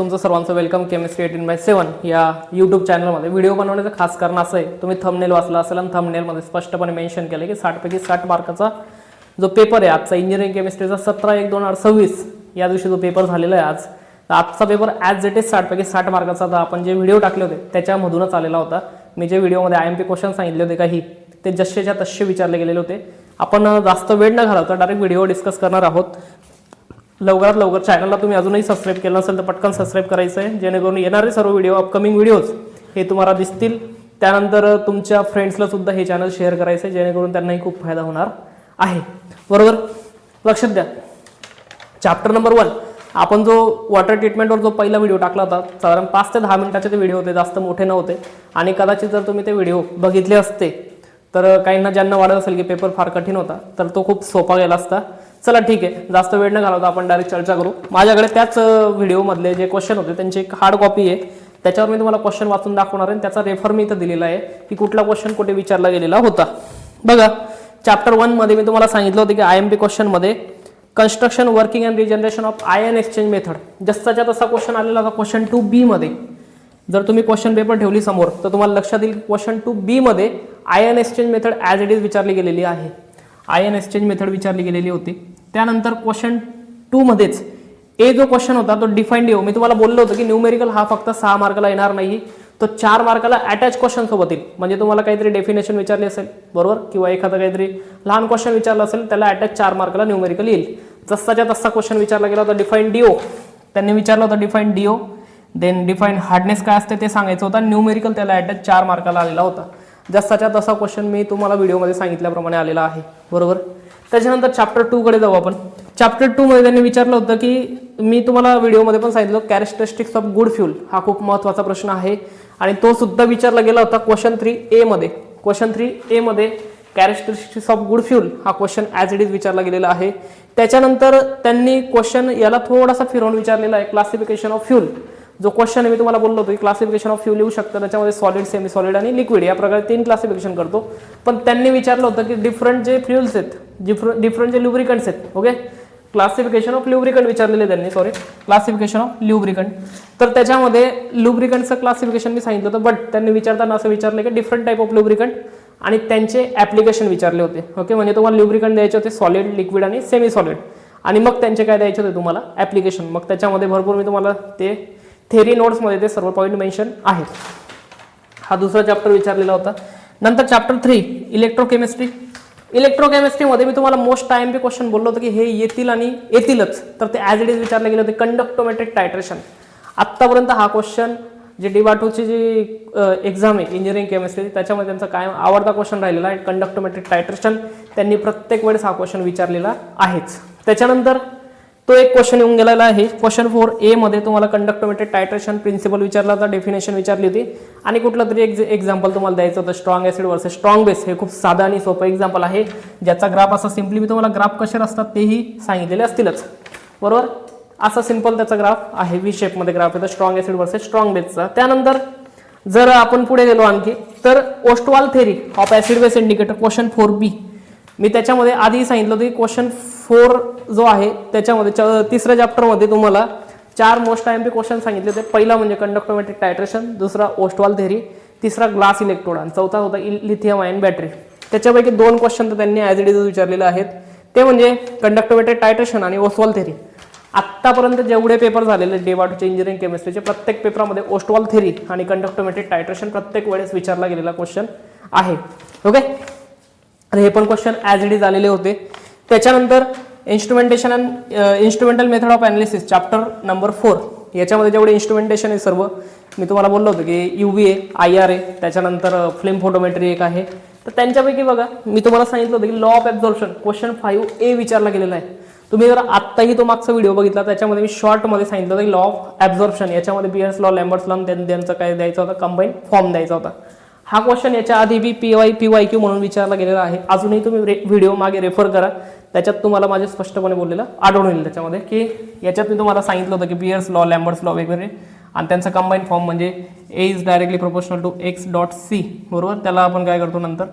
तुमचं सर्वांचं welcome chemistry 18/7 या यूट्यूब चॅनलमध्ये. व्हिडिओ बनवण्याचं खास कारण असं आहे, तुम्ही थंबनेल वाचला असेल आणि थंबनेलमध्ये स्पष्टपणे मेन्शन केलं की 60 पैकी 60 मार्काचा जो पेपर आहे आजचा इंजिनिअरिंग केमिस्ट्रीचा 17/1/2026 या दिवशी जो पेपर झालेला आहे आज, तर आजचा पेपर ॲज इट इज 60 पैकी 60 मार्काचा तर आपण जे व्हिडिओ टाकले होते त्याच्यामधूनच आलेला होता. मी जे व्हिडिओमध्ये IMP क्वेश्चन सांगितले होते काही ते जसेच्या तसे विचारले गेलेले होते. आपण जास्त वेळ न घालवता डायरेक्ट व्हिडिओ डिस्कस करणार आहोत. लवकरात लवकर चॅनलला तुम्ही अजूनही सबस्क्राईब केलं नसेल तर पटकन सबस्क्राईब करायचं आहे, जेणेकरून येणारे सर्व व्हिडिओ अपकमिंग व्हिडिओज हे तुम्हाला दिसतील. त्यानंतर तुमच्या फ्रेंड्सला सुद्धा हे चॅनल शेअर करायचं आहे, जेणेकरून त्यांनाही खूप फायदा होणार आहे. बरोबर, लक्षात द्या. चॅप्टर नंबर 1 आपण जो वॉटर ट्रीटमेंटवर जो पहिला व्हिडिओ टाकला होता, साधारण 5 ते 10 मिनिटाचे ते व्हिडिओ होते, जास्त मोठे नव्हते. आणि कदाचित जर तुम्ही ते व्हिडिओ बघितले असते तर काहींना ज्यांना वाटत असेल की पेपर फार कठीण होता तर तो खूप सोपा गेला असता. चला ठीक आहे, जास्त वेळ न घालवता आपण डायरेक्ट चर्चा करू. माझ्याकडे त्याच व्हिडिओमधले जे क्वेश्चन होते त्यांची एक हार्ड कॉपी आहे, त्याच्यावर मी तुम्हाला क्वेश्चन वाचून दाखवणार आहे. त्याचा रेफर मी इथं दिलेला आहे की कुठला क्वेश्चन कुठे विचारला गेलेला होता. बघा, चॅप्टर 1 मध्ये मी तुम्हाला सांगितलं होतं की IMP क्वेश्चनमध्ये construction working and regeneration of ion exchange method जसाच्या तसा क्वेश्चन आलेला होता. क्वेश्चन 2B मध्ये जर तुम्ही क्वेश्चन पेपर ठेवली समोर तर तुम्हाला लक्षात येईल क्वेश्चन 2B मध्ये ion exchange method as it is विचारली गेलेली आहे. आयन एक्सचेंज मेथड विचारली गेलेली होती. त्यानंतर क्वेश्चन 2 मध्येच ए जो क्वेश्चन होता तो डिफाईन्ड येऊ. मी तुम्हाला बोललो होतो की न्यूमेरिकल हा फक्त 6 मार्काला येणार नाही, तो 4 मार्काला अटॅच क्वेश्चन सोबत येईल. म्हणजे तुम्हाला काहीतरी डेफिनेशन विचारली असेल बरोबर, किंवा एखादा काहीतरी लहान क्वेश्चन विचारला असेल त्याला अटॅच 4 मार्काला न्यूमेरिकल येईल. जसाच्या तसा क्वेश्चन विचारला गेला होता डिफाईन्ड डीओ, त्यांनी विचारलं होतं defined DO. Then defined hardness काय असते ते सांगायचं होतं. न्यूमेरिकल त्याला अटॅच 4 मार्काला आलेला होता. जसाच्या तसा क्वेश्चन मी तुम्हाला व्हिडिओमध्ये सांगितल्याप्रमाणे आलेला आहे. बरोबर, त्याच्यानंतर चॅप्टर 2 कडे जाऊ आपण. चॅप्टर 2 मध्ये त्यांनी विचारलं होतं की मी तुम्हाला व्हिडिओमध्ये पण सांगितलं कॅरेक्टरिस्टिक्स ऑफ गुड फ्यूल हा खूप महत्त्वाचा प्रश्न आहे आणि तो सुद्धा विचारला गेला होता क्वेश्चन 3A मध्ये. क्वेश्चन 3A मध्ये कॅरेक्टरिस्टिक्स ऑफ गुड फ्यूल हा क्वेश्चन ॲज इट इज विचारला गेलेला आहे. त्याच्यानंतर त्यांनी क्वेश्चन याला थोडासा फिरवून विचारलेला आहे, क्लासिफिकेशन ऑफ फ्यूल. जो क्वेश्चन आहे मी तुम्हाला बोललो होतो की क्लासिफिकेशन ऑफ फ्यूल येऊ शकतं, त्याच्यामध्ये सॉलिड, सेमी सॉलिड आणि लिक्विड या प्रकारे 3 क्लासिफिकेशन करतो. पण त्यांनी विचारलं होतं की डिफरंट जे फ्युल्स आहेत, डिफरंट जे ल्युब्रिकंट्स आहेत, ओके, क्लासिफिकेशन ऑफ ल्युब्रिकंट विचारलेले त्यांनी, क्लासिफिकेशन ऑफ ल्युब्रिकंट. तर त्याच्यामध्ये ल्युब्रिकंटचं क्लासिफिकेशन मी सांगितलं होतं, बट त्यांनी विचारताना असं विचारलं की डिफरंट टाईप ऑफ ल्युब्रिकंट आणि त्यांचे ॲप्लिकेशन विचारले होते. ओके, म्हणजे तुम्हाला ल्युब्रिकंट द्यायचे होते सॉलिड, लिक्विड आणि सेमी सॉलिड, आणि मग त्यांचे काय द्यायचे होते तुम्हाला ॲप्लिकेशन. मग त्याच्यामध्ये भरपूर मी तुम्हाला ते थेरी नोट्समध्ये ते सर्व पॉईंट मेन्शन आहेत. हा दुसरा चॅप्टर विचारलेला होता. नंतर चॅप्टर 3 इलेक्ट्रोकेमिस्ट्री. इलेक्ट्रोकेमिस्ट्रीमध्ये मी तुम्हाला मोस्ट IMP क्वेश्चन बोललो होतो की हे येतील आणि येतीलच, तर ते ॲज इट इज विचारले गेले होते. कंडक्टोमेट्रिक टायट्रेशन. आत्तापर्यंत हा क्वेश्चन जे DIVATOची जी एक्झाम आहे इंजिनिअरिंग केमिस्ट्री त्याच्यामध्ये त्यांचा कायम आवडता क्वेश्चन राहिलेला आहे कंडक्टोमेट्रिक टायट्रेशन. त्यांनी प्रत्येक वेळेस हा क्वेश्चन विचारलेला आहेच. त्याच्यानंतर तो एक क्वेश्चन येऊन गेलेला आहे. क्वेश्चन 4A मध्ये तुम्हाला कंडक्टोमेट्रिक टायट्रेशन प्रिन्सिपल विचारला होता, डेफिनेशन विचारली होती आणि कुठलं तरी एक एक्झाम्पल तुम्हाला द्यायचं होतं, strong acid versus strong base. हे खूप साधं आणि सोपं एक्झाम्पल आहे, ज्याचा ग्राफ असा सिम्पली मी तुम्हाला ग्राफ कसे असतात तेही सांगितलेले असतीलच. बरोबर, असा सिंपल त्याचा ग्राफ आहे, V शेपमध्ये ग्राफ येतो स्ट्रॉंग ऍसिड वर्सेस स्ट्रॉंग बेसचा. त्यानंतर जर आपण पुढे गेलो आणखी तर Ostwald theory of acid base indicator question 4B. मी त्याच्यामध्ये आधी सांगितलं होतं की क्वेश्चन 4 जो आहे त्याच्यामध्ये तिसऱ्या चॅप्टरमध्ये तुम्हाला 4 मोस्ट IMP क्वेश्चन सांगितले होते. पहिला म्हणजे कंडक्टोमेट्रिक टायट्रेशन, दुसरा ओस्टवाल थेरी, तिसरा ग्लास इलेक्ट्रोड आणि चौथा होता लिथियम आयन बॅटरी. त्याच्यापैकी 2 क्वेश्चन तर त्यांनी ॲज इट इज विचारलेले आहेत, ते म्हणजे कंडक्टोमेट्रिक टायट्रेशन आणि ओस्टवाल थेरी. आत्तापर्यंत जेवढे पेपर झालेले DIVATOचे इंजिनिअरिंग केमिस्ट्रीचे प्रत्येक पेपरामध्ये ओस्टवाल थेरी आणि कंडक्टोमेट्रिक टायट्रेशन प्रत्येक वेळेस विचारला गेलेला क्वेश्चन आहे. ओके, हे पण क्वेश्चन ॲज इट इज आलेले होते. त्याच्यानंतर instrumentation and instrumental method of analysis chapter number 4. याच्यामध्ये जेवढे इन्स्ट्रुमेंटेशन आहे सर्व मी तुम्हाला बोललो होतो की UV आहे, IR आहे, त्याच्यानंतर फ्लेम फोटोमेट्री एक आहे. तर त्यांच्यापैकी बघा मी तुम्हाला सांगितलं होतं की law of absorption question 5A विचारला गेलेला आहे. तुम्ही जर आत्ताही तो मागचा व्हिडिओ बघितला त्याच्यामध्ये मी शॉर्टमध्ये सांगितलं होतं की लॉ ऑफ ॲब्झॉर्प्शन, याच्यामध्ये बियर्स लॉ, लॅम्बर्ट्स लॉ, त्यांचा काय द्यायचा होता, कंबाईन फॉर्म द्यायचा होता. हा क्वेश्चन याच्या आधी बी PYQ म्हणून विचारला गेलेला आहे. अजूनही तुम्ही व्हिडिओ मागे रेफर करा, त्याच्यात तुम्हाला माझे स्पष्टपणे बोललेलं आढळून येईल त्याच्यामध्ये की याच्यात मी तुम्हाला सांगितलं होतं की बियर्स लॉ, लॅम्बर्ट्स लॉ वगैरे आणि त्यांचा कंबाईन फॉर्म म्हणजे A is directly proportional to x.c. बरोबर, त्याला आपण काय करतो नंतर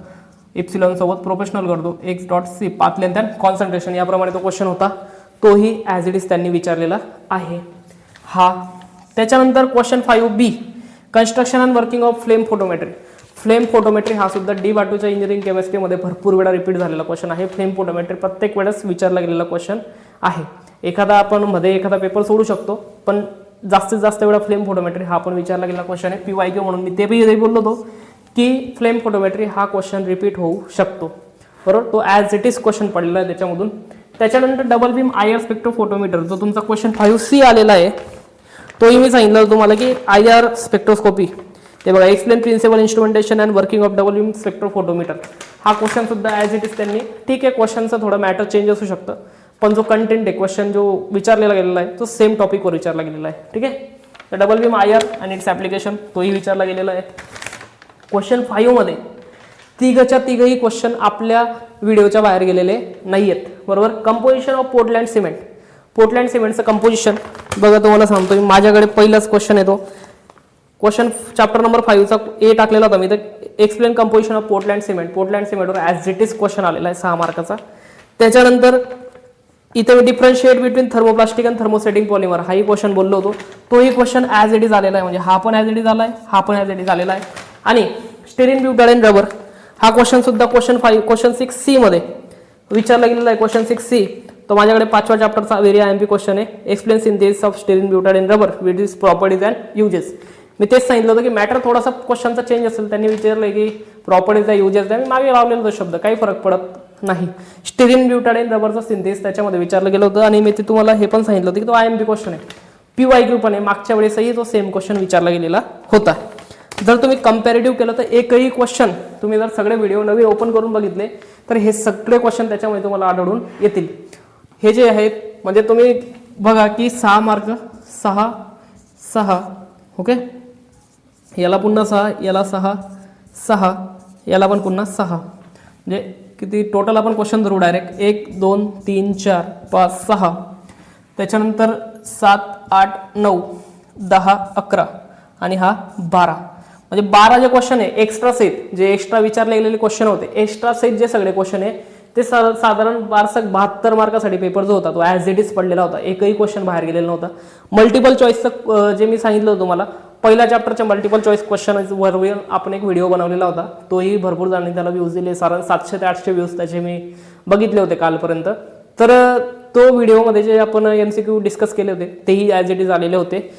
एप्सिलॉन सोबत प्रोपोर्शनल करतो x.c, path length and concentration, याप्रमाणे तो क्वेश्चन होता. तोही ॲज इट इज त्यांनी विचारलेला आहे. हा त्याच्यानंतर question 5B construction and working of flame photometry. Flame photometry हा सुद्धा D/2च्या इंजिनिअरिंग केमिस्ट्रीमध्ये भरपूर वेळा रिपीट झालेला क्वेश्चन आहे. फ्लेम फोटोमेट्री प्रत्येक वेळेस विचारला गेलेला क्वेश्चन आहे. आपण मध्ये एखादा पेपर सोडू शकतो, पण जास्तीत जास्त वेळा फ्लेम फोटोमेट्री हा पण विचारला गेलेला क्वेश्चन आहे. PYQ म्हणून मी ते बोललो होतो की फ्लेम फोटोमेट्री हा क्वेश्चन रिपीट होऊ शकतो, बरोबर. तो ॲज इट इज क्वेश्चन पडलेला आहे त्याच्यामधून. त्याच्यानंतर डबल बीम IR स्पेक्ट्रोफोटोमीटर जो तुमचा क्वेश्चन 5C आलेला आहे, तोही मी सांगितलं तुम्हाला की IR स्पेक्ट्रोस्कोपी. ते बघा, explain principle instrumentation and working of double beam spectrophotometer. हा क्वेश्चन सुद्धा ॲज इट इज त्यांनी, ठीक आहे क्वेश्चनचं थोडं मॅटर चेंज असू शकतं, पण जो कंटेंट आहे, क्वेश्चन जो विचारलेला गेलेला आहे तो सेम टॉपिकवर विचारला गेलेला आहे. ठीक आहे. तर डबल बीम IR आणि इट्स ॲप्लिकेशन तोही विचारला गेलेला आहे. क्वेश्चन 5 मध्ये तिघही क्वेश्चन आपल्या व्हिडिओच्या बाहेर गेलेले नाही आहेत, बरोबर. Composition of Portland cement. Portland सिमेंटचं कंपोजिशन बघा, तुम्हाला सांगतो मी. माझ्याकडे पहिलाच क्वेश्चन येतो, क्वेश्चन चॅप्टर नंबर 5चा A टाकलेला होता मी. तर explain composition of Portland cement. Portland सिमेंटवर ॲज इट इज क्वेश्चन आलेला आहे 6 मार्काचा. त्याच्यानंतर इथे मी डिफरन्शिएट बिटवीन थर्मोप्लास्टिक आणि थर्मोसेटिंग पॉलिमर हाही क्वेश्चन बोललो होतो. तोही क्वेश्चन ॲज इट इज आलेला आहे, म्हणजे हा पण ॲज इट इज आला आहे, हा पण ॲज इट इज आलेला आहे. आणि स्टेरीन ब्युटाडीन रबर हा क्वेश्चन सुद्धा क्वेश्चन 6C मध्ये विचारला गेलेला आहे. क्वेश्चन 6C तो माझ्याकडे 5व्या चॅप्टरचा व्हेरी IMP क्वेश्चन आहे. Explain synthesis of styrene butadiene rubber with its properties and uses. मी तेच सांगितलं होतं की मॅटर थोडासा क्वेश्चनचा चेंज असेल. त्यांनी विचारलं की प्रॉपर्टीज युजेस द्या, मी मागे लावलेला तो शब्द, काही फरक पडत नाही. स्टेरीन ब्युटाडीन रबरचं सिंथेसिस त्याच्यामध्ये विचारलं गेलं होतं. आणि मी ते तुम्हाला हे पण सांगितलं होतं की तो IMP क्वेश्चन आहे, PYQ पण आहे. मागच्या वेळेसही तो सेम क्वेश्चन विचारला गेलेला होता. जर तुम्ही कंपॅरेटिव्ह केलं तर एकही क्वेश्चन तुम्ही जर सगळे व्हिडिओ नवीन ओपन करून बघितले तर हे सगळे क्वेश्चन त्याच्यामध्ये तुम्हाला आढळून येतील. हे जे आहेत म्हणजे तुम्ही बघा की 6 मार्क 6, ओके. याला पुन्हा 6, याला 6, याला पण पुन्हा 6, म्हणजे किती टोटल आपण क्वेश्चन धरू डायरेक्ट 1 2 3 4 5 6. त्याच्यानंतर 7 8 9 10 11 आणि हा 12, म्हणजे 12 जे क्वेश्चन आहे एक्स्ट्रा सेट, जे एक्स्ट्रा विचारले गेलेले क्वेश्चन होते, एक्स्ट्रा सेट जे सगळे क्वेश्चन आहे ते साधारण 72 मार्कासाठी पेपर जो होता तो ॲज इट इज पडलेला होता. एकही क्वेश्चन बाहेर गेलेला नव्हता. मल्टिपल चॉईसचं जे मी सांगितलं होतं तुम्हाला, पहिल्या चॅप्टरच्या मल्टिपल चॉईस क्वेश्चनवर आपण एक व्हिडिओ बनवलेला होता. तोही भरपूर जणांनी त्याला व्ह्यूज दिले. साधारण 700 ते 800 व्ह्यूज त्याचे मी बघितले होते कालपर्यंत. तर तो व्हिडिओमध्ये जे आपण MCQ डिस्कस केले होते तेही ॲज इट इज आलेले होते.